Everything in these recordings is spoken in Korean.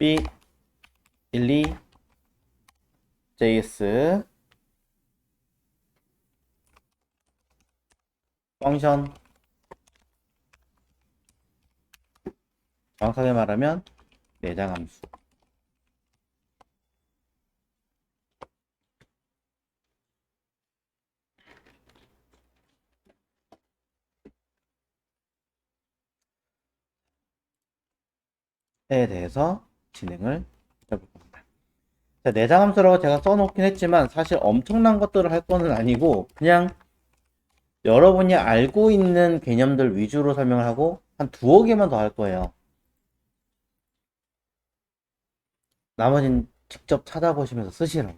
b12 js 펑션, 정확하게 말하면 내장 함수. 에 대해서 진행을 해볼 겁니다. 자, 내장 함수라고 제가 써놓긴 했지만 사실 엄청난 것들을 할 거는 아니고 그냥 여러분이 알고 있는 개념들 위주로 설명을 하고 한 두어 개만 더 할 거예요. 나머지는 직접 찾아보시면서 쓰시라고.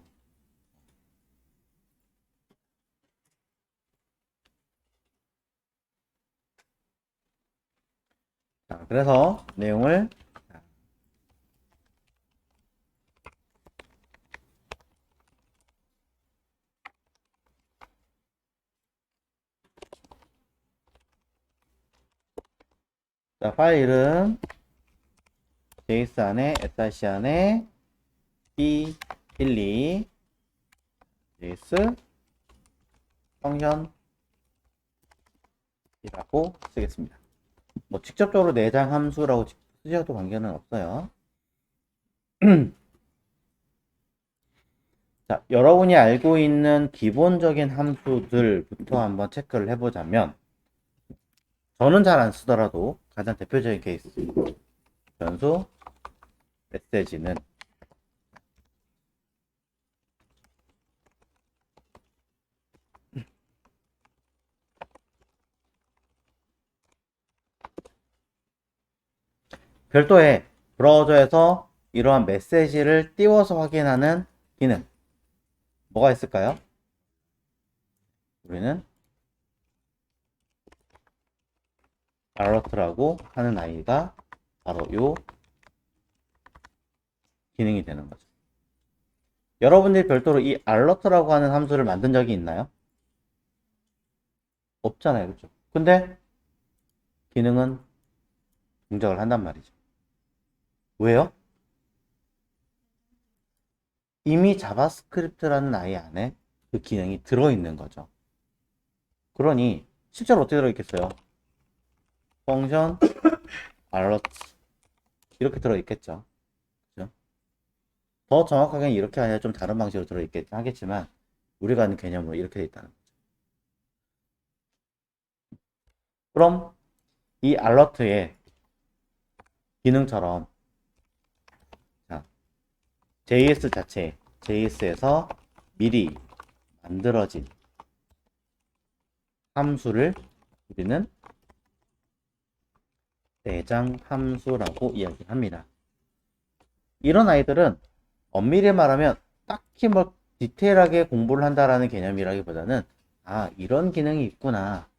자, 그래서 내용을 자, 파일 이름 js 안에 src 안에 b12 js 펑션이라고 쓰겠습니다. 뭐 직접적으로 내장 함수라고 쓰셔도 관계는 없어요. 자, 여러분이 알고 있는 기본적인 함수들부터 한번 체크를 해보자면 저는 잘 안 쓰더라도 가장 대표적인 케이스 변수 메시지는 별도의 브라우저에서 이러한 메시지를 띄워서 확인하는 기능 뭐가 있을까요? 우리는 알러트라고 하는 아이가 바로 이 기능이 되는 거죠. 여러분들이 별도로 이 알러트라고 하는 함수를 만든 적이 있나요? 없잖아요, 그렇죠? 근데 기능은 동작을 한단 말이죠. 왜요? 이미 자바스크립트라는 아이 안에 그 기능이 들어있는 거죠. 그러니 실제로 어떻게 들어있겠어요? 펑션 알러트 이렇게 들어있겠죠. 그죠? 더 정확하게 이렇게 아니라 좀 다른 방식으로 들어있겠지만 우리가 아는 개념으로 이렇게 돼 있다는 거죠. 그럼 이 알러트의 기능처럼 자, JS 자체 JS에서 미리 만들어진 함수를 우리는 내장 함수라고 이야기합니다. 이런 아이들은 엄밀히 말하면 딱히 뭐 디테일하게 공부를 한다라는 개념이라기보다는 아, 이런 기능이 있구나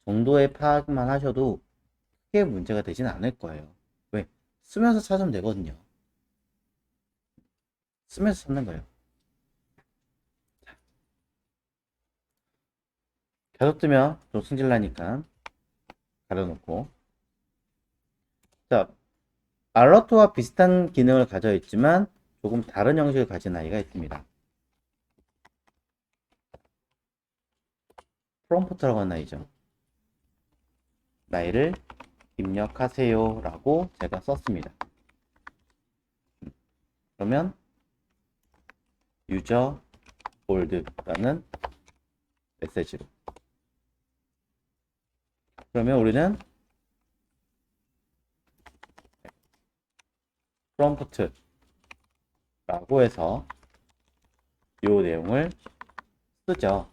정도의 파악만 하셔도 크게 문제가 되진 않을 거예요. 왜? 쓰면서 찾으면 되거든요. 쓰면서 찾는 거예요. 계속 뜨면 좀 승질나니까 가려놓고 자, 알러트와 비슷한 기능을 가져 있지만 조금 다른 형식을 가진 아이가 있습니다. 프롬프트라고 하는 아이죠. 나이를 입력하세요 라고 제가 썼습니다. 그러면 유저 올드라는 메시지로 그러면 우리는 프롬프트라고 해서 이 내용을 쓰죠.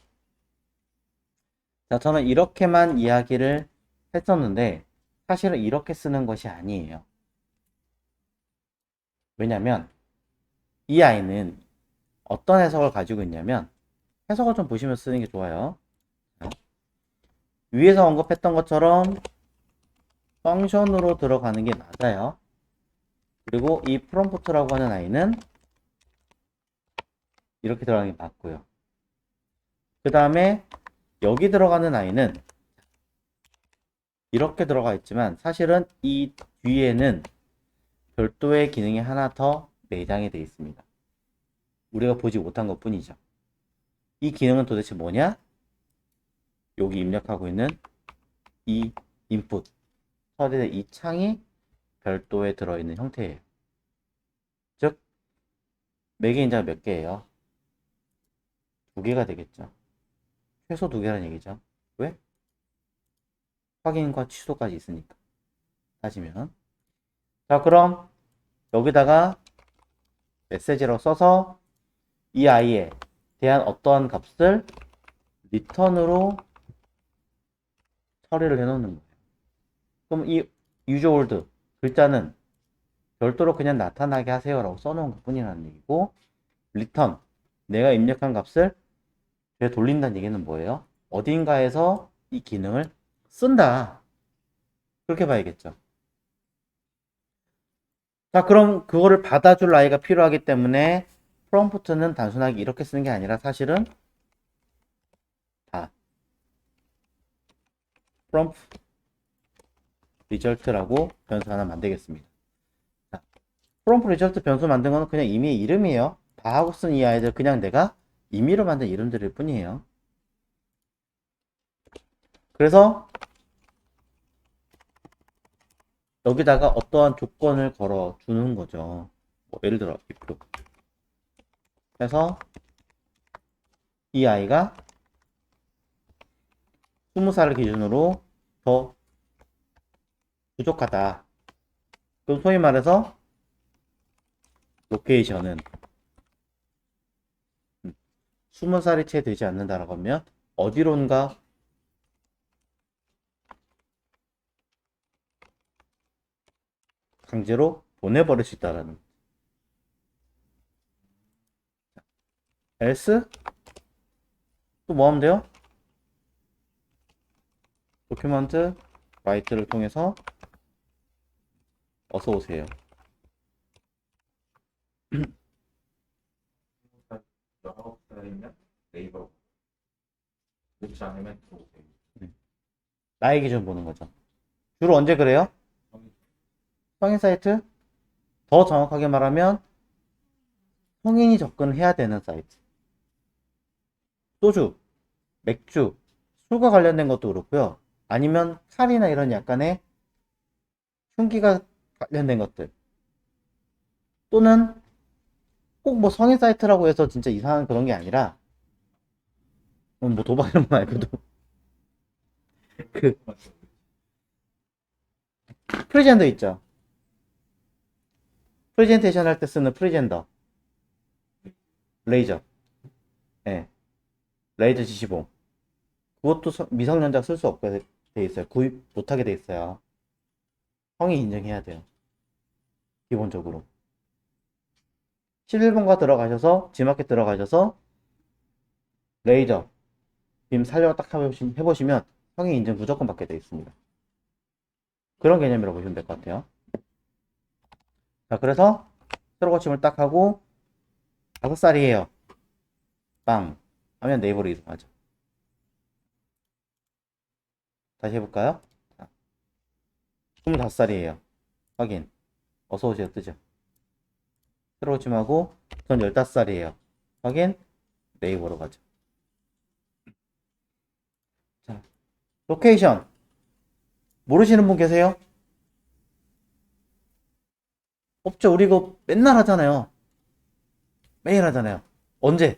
자, 저는 이렇게만 이야기를 했었는데 사실은 이렇게 쓰는 것이 아니에요. 왜냐면 이 아이는 어떤 해석을 가지고 있냐면 해석을 좀 보시면서 쓰는 게 좋아요. 위에서 언급했던 것처럼 펑션으로 들어가는 게 맞아요. 그리고 이 프롬프트라고 하는 아이는 이렇게 들어가는 게 맞고요. 그 다음에 여기 들어가는 아이는 이렇게 들어가 있지만 사실은 이 뒤에는 별도의 기능이 하나 더 내장이 되어 있습니다. 우리가 보지 못한 것 뿐이죠. 이 기능은 도대체 뭐냐? 여기 입력하고 있는 이 인풋, 처리된 이 창이 별도에 들어있는 형태예요. 즉, 매개 인자가 몇 개예요? 두 개가 되겠죠. 최소 두 개라는 얘기죠. 왜? 확인과 취소까지 있으니까. 따지면. 자, 그럼 여기다가 메시지로 써서 이 아이에 대한 어떠한 값을 리턴으로 처리를 해 놓는 거예요. 그럼 이 useold 글자는 별도로 그냥 나타나게 하세요 라고 써놓은 것 뿐이라는 얘기고, 리턴 내가 입력한 값을 되돌린다는 얘기는 뭐예요? 어딘가에서 이 기능을 쓴다, 그렇게 봐야겠죠. 자, 그럼 그거를 받아줄 아이가 필요하기 때문에 프롬프트는 단순하게 이렇게 쓰는 게 아니라 사실은 다 prompt result라고 변수 하나 만들겠습니다. 자, prompt result 변수 만든 거는 그냥 임의의 이름이에요. 다 하고 쓴 이 아이들 그냥 내가 임의로 만든 이름들일 뿐이에요. 그래서 여기다가 어떠한 조건을 걸어 주는 거죠. 뭐 예를 들어 if 해서 이 아이가 20살을 기준으로 더 부족하다. 그럼 소위 말해서 로케이션은 20살이 채 되지 않는다라고 하면 어디론가 강제로 보내버릴 수 있다라는. else 또 뭐 하면 돼요? 도큐먼트 라이트를 통해서 어서 오세요. 네이버 그렇지 않으면 나의 기준 보는 거죠. 주로 언제 그래요? 성인 사이트? 더 정확하게 말하면 성인이 접근해야 되는 사이트. 소주, 맥주, 술과 관련된 것도 그렇고요. 아니면 칼이나 이런 약간의 흉기가 관련된 것들. 또는 꼭 뭐 성인 사이트라고 해서 진짜 이상한 그런 게 아니라 뭐 도박 이런 거 말고도 그 프리젠더 있죠. 프레젠테이션 할 때 쓰는 프리젠더. 레이저. 예. 레이저 지시봉. 그것도 미성년자 쓸 수 없게 돼 있어요. 구입 못하게 돼 있어요. 성인 인정해야 돼요. 기본적으로. 11번가 들어가셔서 G마켓 들어가셔서 레이저 빔 살려 딱 해보시면 성인 인증 무조건 받게 돼 있습니다. 그런 개념이라고 보시면 될 것 같아요. 자, 그래서 새로 고침을 딱 하고 5살이에요. 빵 하면 네이버로 이동하죠. 다시 해볼까요? 자, 25살이에요. 확인. 어서오세요 뜨죠. 새로 고침하고 전 15살이에요. 확인. 네이버로 가죠. 자, 로케이션 모르시는 분 계세요? 없죠. 우리 이거 맨날 하잖아요. 매일 하잖아요. 언제?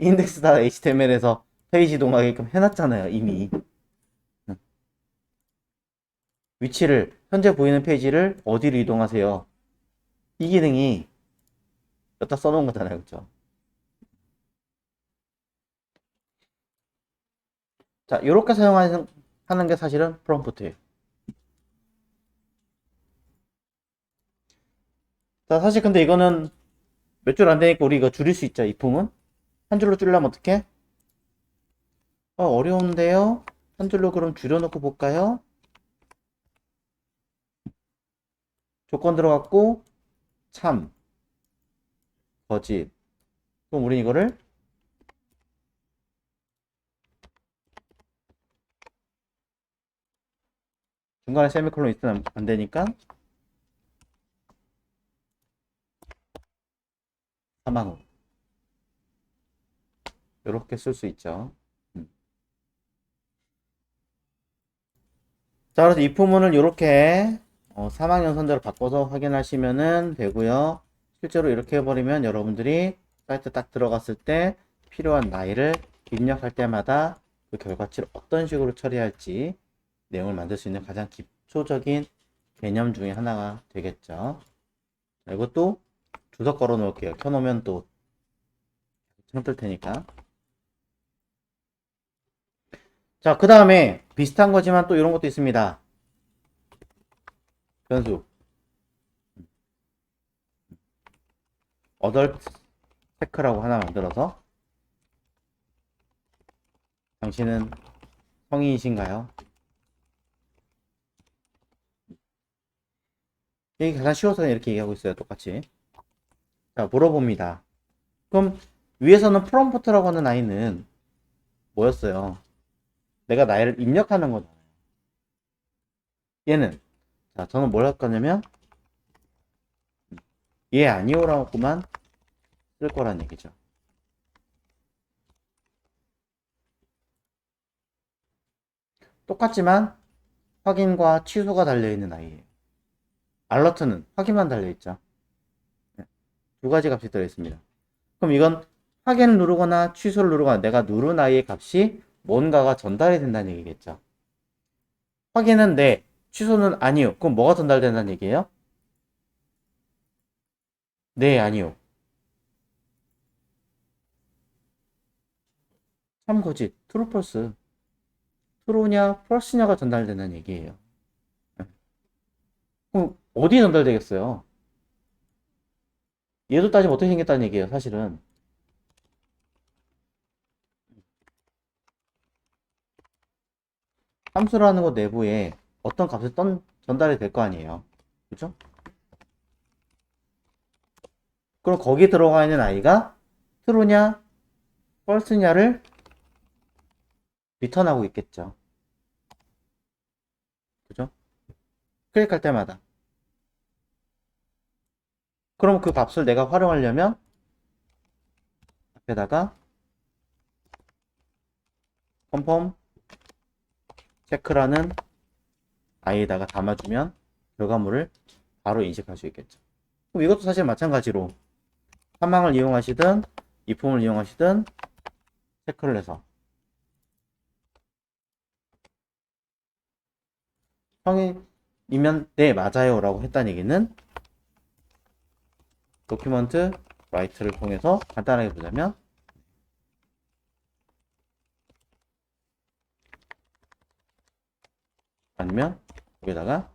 index.html에서 페이지 이동하게끔 해놨잖아요. 이미. 위치를, 현재 보이는 페이지를 어디로 이동하세요? 이 기능이 여기다 써놓은 거잖아요. 그쵸? 자, 이렇게 사용하는 게 사실은 프롬프트예요. 자, 사실 근데 이거는 몇 줄 안 되니까 우리 이거 줄일 수 있죠. 이 품은. 한 줄로 줄이려면 어떻게? 어려운데요? 한 줄로 그럼 줄여놓고 볼까요? 조건 들어갔고, 참, 거짓. 그럼 우리 이거를 중간에 세미콜론 있으면 안 되니까 사망으로 이렇게 쓸 수 있죠. 자, 그래서 이 부분을 이렇게 사망연산대로 바꿔서 확인하시면 되고요. 실제로 이렇게 해버리면 여러분들이 사이트 딱 들어갔을 때 필요한 나이를 입력할 때마다 그 결과치를 어떤 식으로 처리할지 내용을 만들 수 있는 가장 기초적인 개념 중에 하나가 되겠죠. 자, 이것도 주석 걸어 놓을게요. 켜놓으면 또 창뜰 테니까. 자, 그 다음에 비슷한 거지만 또 이런 것도 있습니다. 변수. 어덜트 체크라고 하나 만들어서 당신은 성인이신가요? 이게 가장 쉬워서 이렇게 얘기하고 있어요. 똑같이. 자, 물어봅니다. 그럼 위에서는 프롬프트라고 하는 아이는 뭐였어요? 내가 나이를 입력하는 거잖아요. 얘는 자, 저는 뭘 할 거냐면 얘 아니오라고만 쓸 거란 얘기죠. 똑같지만 확인과 취소가 달려있는 아이예요. 알러트는 확인만 달려있죠. 두 가지 값이 들어있습니다. 그럼 이건 확인을 누르거나 취소를 누르거나 내가 누른 아이의 값이 뭔가가 전달이 된다는 얘기겠죠. 확인은 네, 취소는 아니요. 그럼 뭐가 전달된다는 얘기예요? 네, 아니요. 참고지, true, false. true냐, false냐가 전달된다는 얘기예요. 그럼 어디에 전달되겠어요? 얘도 따지면 어떻게 생겼다는 얘기예요, 사실은. 함수라는 것 내부에 어떤 값이 전달이 될 거 아니에요. 그죠? 그럼 거기 들어가 있는 아이가 true냐, false냐를 리턴하고 있겠죠. 그죠? 클릭할 때마다. 그럼 그 값을 내가 활용하려면 앞에다가 confirm 체크라는 아이에다가 담아주면 결과물을 바로 인식할 수 있겠죠. 그럼 이것도 사실 마찬가지로 사망을 이용하시든 이품을 이용하시든 체크를 해서 성인이면 네 맞아요 라고 했다는 얘기는 도큐먼트 라이트를 통해서 간단하게 보자면 아니면 여기다가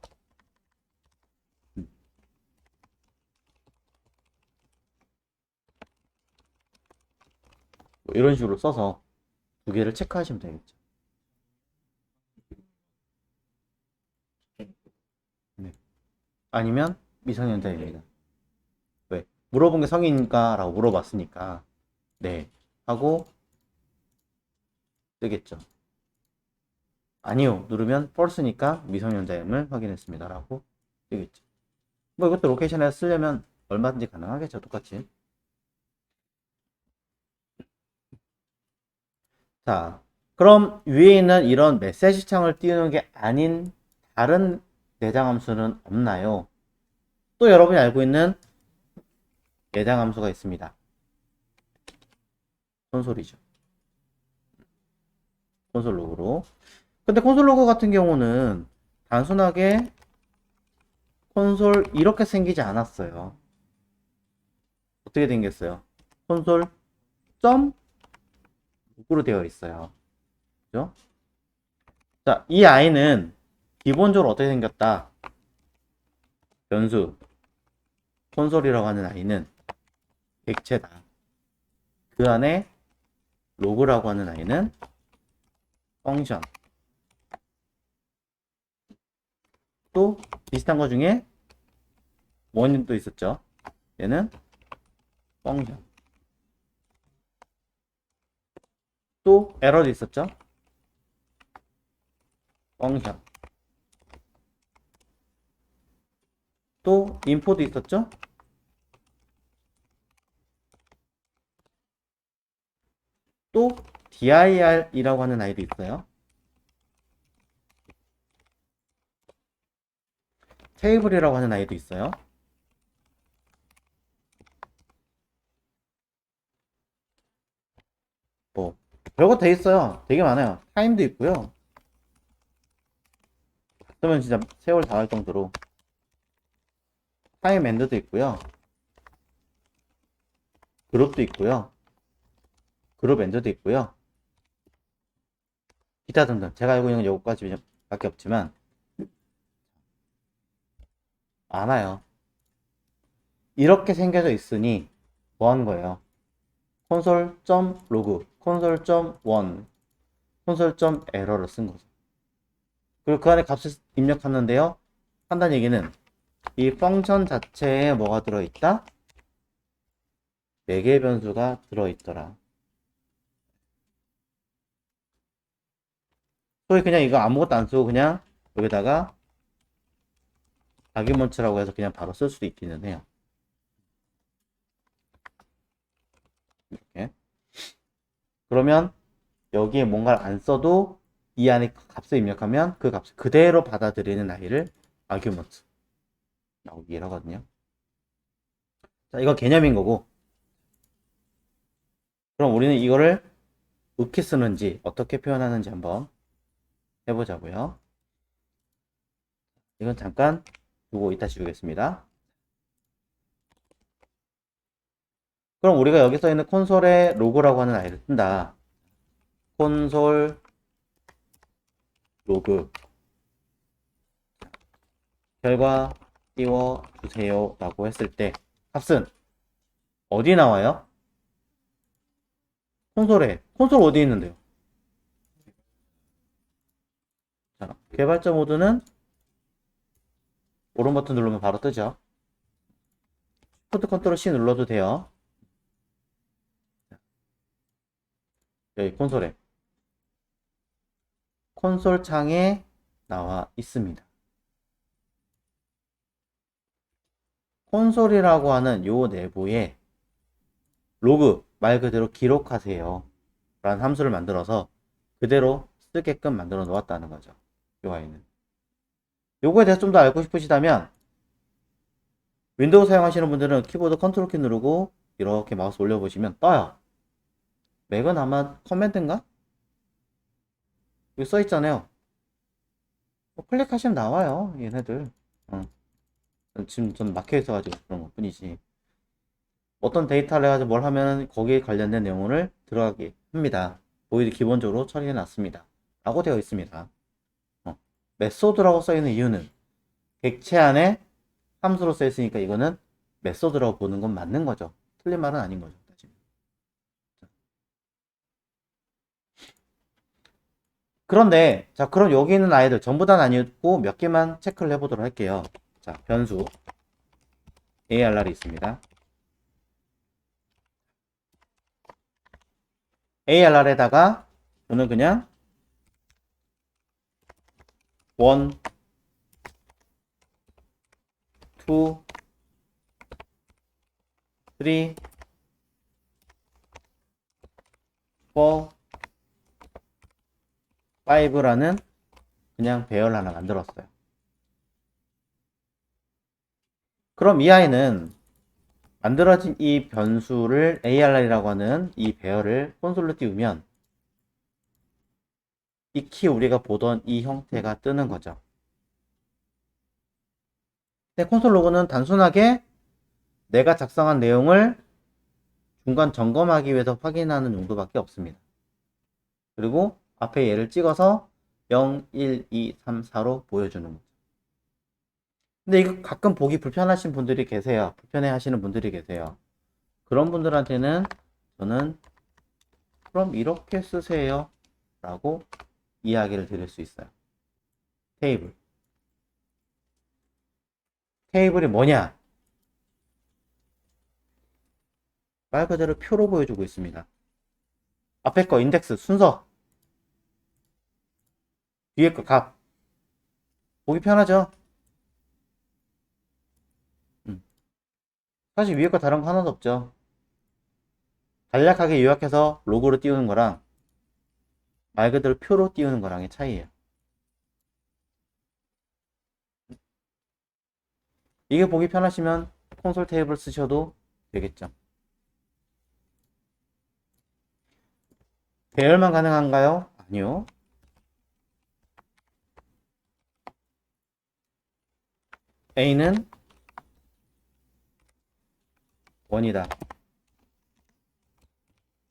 뭐 이런 식으로 써서 두 개를 체크하시면 되겠죠. 네. 아니면 미성년자입니다. 왜? 물어본 게 성인인가? 라고 물어봤으니까 네 하고 뜨겠죠. 아니요 누르면 false니까 미성년자임을 확인했습니다 라고 뜨겠죠. 뭐 이것도 로케이션에 쓰려면 얼마든지 가능하겠죠. 똑같이. 자, 그럼 위에 있는 이런 메시지 창을 띄우는 게 아닌 다른 내장 함수는 없나요? 또 여러분이 알고 있는 내장 함수가 있습니다. 콘솔이죠. 콘솔 로그로. 근데 콘솔 로그 같은 경우는 단순하게 콘솔 이렇게 생기지 않았어요. 어떻게 생겼어요? 콘솔 점 로그로 되어 있어요. 그죠? 자, 이 아이는 기본적으로 어떻게 생겼다? 변수 콘솔이라고 하는 아이는 객체다. 그 안에 로그라고 하는 아이는 펑션. 또 비슷한 거 중에 원인도 있었죠. 얘는 펑션. 또 에러도 있었죠. 펑션. 또 인포도 있었죠? 또 dir이라고 하는 아이도 있어요. 테이블이라고 하는 아이도 있어요. 뭐 별거 돼 있어요. 되게 많아요. 타임도 있고요. 그러면 진짜 세월 다 할 정도로 타임 엔드도 있고요. 그룹도 있고요. 그룹 엔드도 있고요. 기타 등등. 제가 알고 있는 건 요거까지밖에 없지만 많아요. 이렇게 생겨져 있으니 뭐 하는 거예요? console.log, console.1, console.error를 쓴 거죠. 그리고 그 안에 값을 입력하는데요. 한다는 얘기는 이 펑션 자체에 뭐가 들어있다? 4개의 변수가 들어있더라. 소위 그냥 이거 아무것도 안 쓰고 그냥 여기다가 아규먼트라고 해서 그냥 바로 쓸 수도 있기는 해요. 이렇게. 그러면 여기에 뭔가를 안 써도 이 안에 값을 입력하면 그 값을 그대로 받아들이는 아이를 아규먼트 라고 얘기를 하거든요. 자, 이거 개념인 거고. 그럼 우리는 이거를 어떻게 쓰는지, 어떻게 표현하는지 한번 해보자고요. 이건 잠깐 두고 이따 지우겠습니다. 그럼 우리가 여기 써 있는 콘솔에 로그라고 하는 아이를 쓴다. 콘솔 로그 결과 띄워주세요 라고 했을 때 값은 어디 나와요? 콘솔에. 콘솔 어디 있는데요? 자, 개발자 모드는 오른 버튼 누르면 바로 뜨죠. Shift 컨트롤 C 눌러도 돼요. 여기 콘솔에. 콘솔 창에 나와 있습니다. 콘솔이라고 하는 요 내부에 로그 말 그대로 기록하세요 라는 함수를 만들어서 그대로 쓰게끔 만들어 놓았다는 거죠. 요 아이는. 요거에 대해서 좀 더 알고 싶으시다면 윈도우 사용하시는 분들은 키보드 컨트롤 키 누르고 이렇게 마우스 올려보시면 떠요. 맥은 아마 커맨드인가? 여기 써있잖아요. 뭐 클릭하시면 나와요. 얘네들. 지금 전 막혀있어가지고 그런 것 뿐이지. 어떤 데이터를 해가지고 뭘 하면 거기에 관련된 내용을 들어가게 합니다. 보이드 기본적으로 처리해 놨습니다. 라고 되어 있습니다. 메소드라고 써있는 이유는 객체 안에 함수로 써있으니까 이거는 메소드라고 보는 건 맞는 거죠. 틀린 말은 아닌 거죠. 그런데 자 그럼 여기 있는 아이들 전부 다는 아니고 몇 개만 체크를 해보도록 할게요. 자 변수 ARR이 있습니다. ARR에다가 저는 그냥 1, 2, 3, 4, 5라는 그냥 배열 하나 만들었어요. 그럼 이 아이는 만들어진 이 변수를 ARR이라고 하는 이 배열을 콘솔로 띄우면 익히 우리가 보던 이 형태가 뜨는 거죠. 근데 콘솔 로그는 단순하게 내가 작성한 내용을 중간 점검하기 위해서 확인하는 용도밖에 없습니다. 그리고 앞에 얘를 찍어서 0, 1, 2, 3, 4로 보여주는 거죠. 근데 이거 가끔 보기 불편하신 분들이 계세요. 불편해 하시는 분들이 계세요. 그런 분들한테는 저는 그럼 이렇게 쓰세요 라고 이야기를 드릴 수 있어요. 테이블. 테이블이 뭐냐? 말 그대로 표로 보여주고 있습니다. 앞에 거 인덱스 순서, 뒤에 거 값. 보기 편하죠? 사실 위에 거 다른 거 하나도 없죠. 간략하게 요약해서 로그로 띄우는 거랑 말 그대로 표로 띄우는 거랑의 차이예요. 이게 보기 편하시면 콘솔 테이블 쓰셔도 되겠죠. 배열만 가능한가요? 아니요. A는 1이다.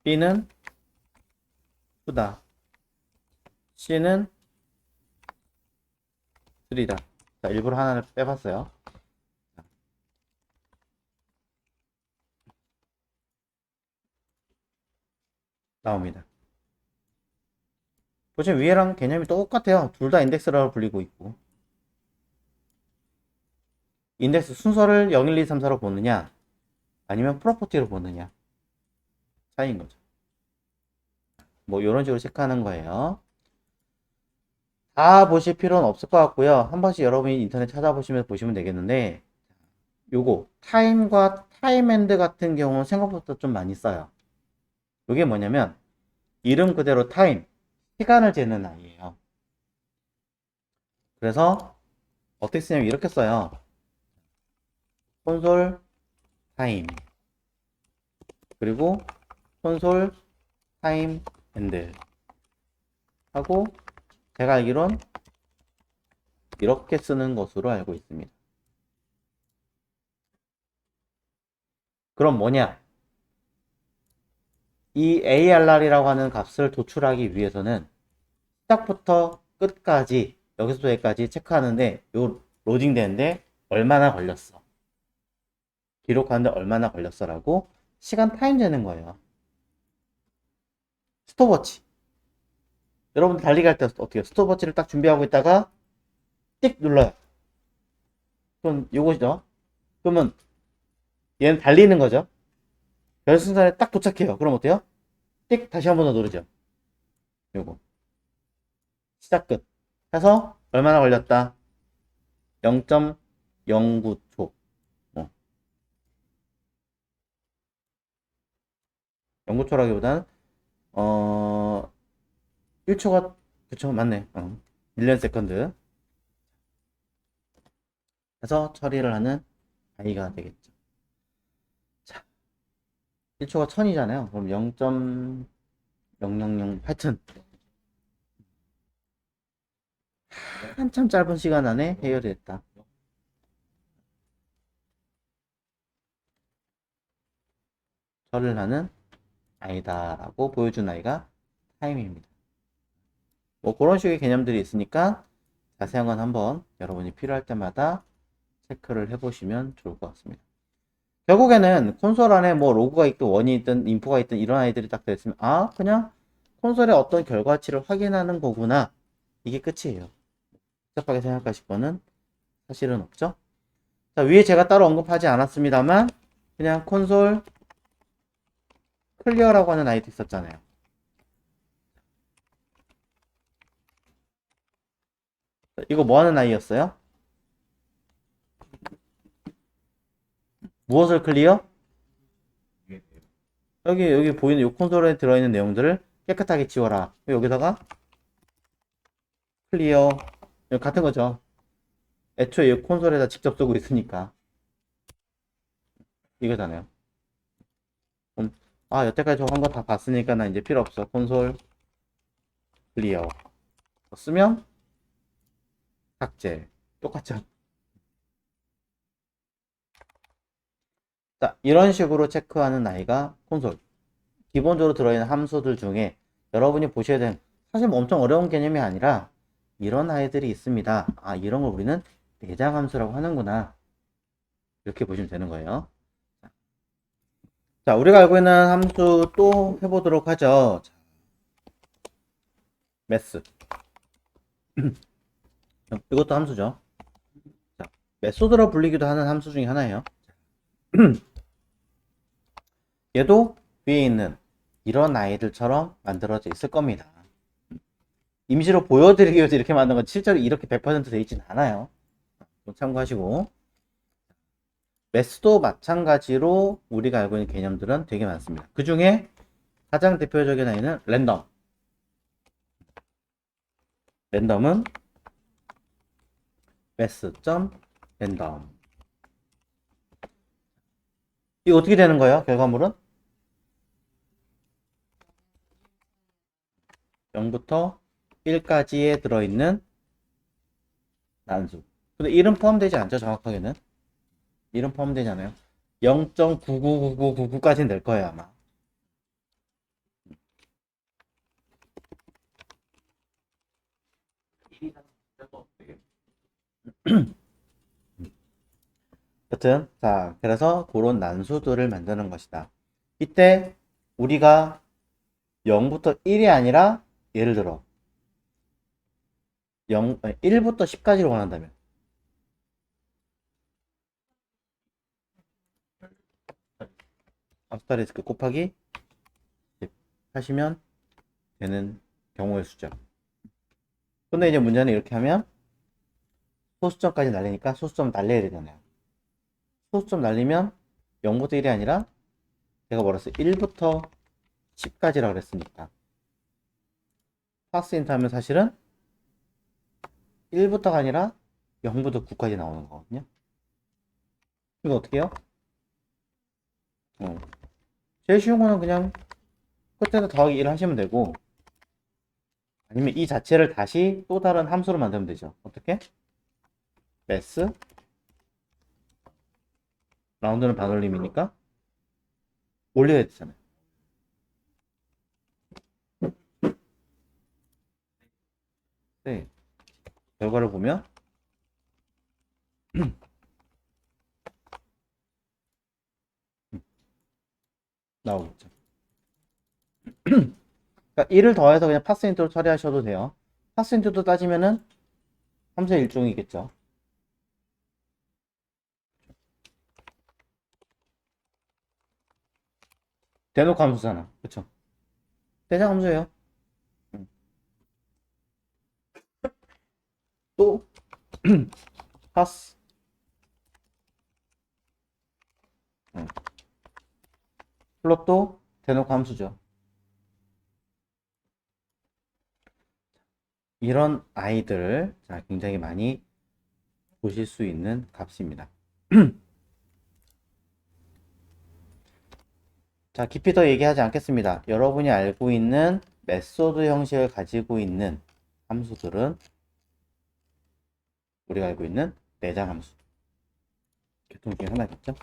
B는 2다. C는 3다. 자, 일부러 하나를 빼봤어요. 나옵니다. 보시면 위에랑 개념이 똑같아요. 둘 다 인덱스라고 불리고 있고. 인덱스 순서를 0, 1, 2, 3, 4로 보느냐 아니면 프로퍼티로 보느냐 차이인 거죠. 뭐 이런 식으로 체크하는 거예요. 다 보실 필요는 없을 것 같고요. 한 번씩 여러분이 인터넷 찾아보시면 보시면 되겠는데 요거 타임과 타임엔드 같은 경우는 생각보다 좀 많이 써요. 이게 뭐냐면 이름 그대로 타임, 시간을 재는 아이예요. 그래서 어떻게 쓰냐면 이렇게 써요. 콘솔 타임 그리고 콘솔 타임 엔드 하고 제가 알기론 이렇게 쓰는 것으로 알고 있습니다. 그럼 뭐냐? 이 ARR이라고 하는 값을 도출하기 위해서는 시작부터 끝까지 여기서부터 여기까지 체크하는데 요 로딩 되는데 얼마나 걸렸어? 기록하는데 얼마나 걸렸어? 라고 시간 타임 재는 거예요. 스톱워치. 여러분 달리기 할 때 어떻게 해요? 스톱워치를 딱 준비하고 있다가 띡 눌러요. 그럼 요것이죠. 그러면 얘는 달리는 거죠. 결승선에 딱 도착해요. 그럼 어때요? 띡 다시 한 번 더 누르죠. 요거 시작 끝 해서 얼마나 걸렸다? 0.09초 09초라기보다는 1초가 그쵸 맞네 1년 세컨드 해서 처리를 하는 아이가 되겠죠. 자, 1초가 1000이잖아요. 그럼 0.000 하여튼 한참 짧은 시간 안에 해결됐다. 처리를 하는 아이다라고 보여준 아이가 타임입니다. 뭐 그런 식의 개념들이 있으니까 자세한 건 한번 여러분이 필요할 때마다 체크를 해보시면 좋을 것 같습니다. 결국에는 콘솔 안에 뭐 로그가 있든 원이 있든 인포가 있든 이런 아이들이 딱 됐으면 아 그냥 콘솔의 어떤 결과치를 확인하는 거구나 이게 끝이에요. 복잡하게 생각하실 거는 사실은 없죠. 자 위에 제가 따로 언급하지 않았습니다만 그냥 콘솔 클리어라고 하는 아이도 있었잖아요. 이거 뭐 하는 아이였어요? 무엇을 클리어? 여기 보이는 이 콘솔에 들어있는 내용들을 깨끗하게 지워라. 여기다가 클리어 같은 거죠. 애초에 이 콘솔에다 직접 쓰고 있으니까 이거잖아요. 아 여태까지 저 한 거 다 봤으니까 나 이제 필요 없어. 콘솔 클리어 쓰면 삭제 똑같죠. 자 이런 식으로 체크하는 아이가 콘솔 기본적으로 들어있는 함수들 중에 여러분이 보셔야 되는 사실 뭐 엄청 어려운 개념이 아니라 이런 아이들이 있습니다. 아 이런 걸 우리는 내장 함수라고 하는구나 이렇게 보시면 되는 거예요. 자 우리가 알고 있는 함수 또 해보도록 하죠. 매스 이것도 함수죠. 자, 메소드로 불리기도 하는 함수 중에 하나예요. 얘도 위에 있는 이런 아이들처럼 만들어져 있을 겁니다. 임시로 보여드리기 위해서 이렇게 만든 건 실제로 이렇게 100% 되어 있진 않아요. 참고하시고 매스도 마찬가지로 우리가 알고 있는 개념들은 되게 많습니다. 그 중에 가장 대표적인 아이는 랜덤. 랜덤은 매스.랜덤. 이거 어떻게 되는 거예요? 결과물은 0부터 1까지에 들어있는 난수. 근데 1은 포함되지 않죠, 정확하게는. 1은 포함되잖아요. 0.999999까지는 될 거예요, 아마. 여튼, 자, 그래서 그런 난수들을 만드는 것이다. 이때 우리가 0부터 1이 아니라 예를 들어 1부터 10까지를 원한다면 아스타리스크 곱하기 10 하시면 되는 경우의 수죠. 근데 이제 문제는 이렇게 하면 소수점까지 날리니까 소수점 날려야 되잖아요. 소수점 날리면 0부터 1이 아니라 제가 뭐라 했어요? 1부터 10까지라 그랬으니까 파스인트 하면 사실은 1부터가 아니라 0부터 9까지 나오는 거거든요. 이거 어떻게 해요? 제일 쉬운 거는 그냥 끝에다 더하기 1을 하시면 되고 아니면 이 자체를 다시 또 다른 함수로 만들면 되죠. 어떻게? 매스 라운드는 반올림이니까 올려야 되잖아요. 네. 결과를 보면 나오겠죠. 그러니까 1을 더해서 그냥 파스인트로 처리하셔도 돼요. 파스인트도 따지면은 함수의 일종이겠죠. 대놓고 함수잖아. 그쵸? 대장 함수예요. 음. 또 파스 플롯도 대놓고 함수죠. 이런 아이들을 자, 굉장히 많이 보실 수 있는 값입니다. 자, 깊이 더 얘기하지 않겠습니다. 여러분이 알고 있는 메소드 형식을 가지고 있는 함수들은 우리가 알고 있는 내장 함수. 계통 중에 하나겠죠?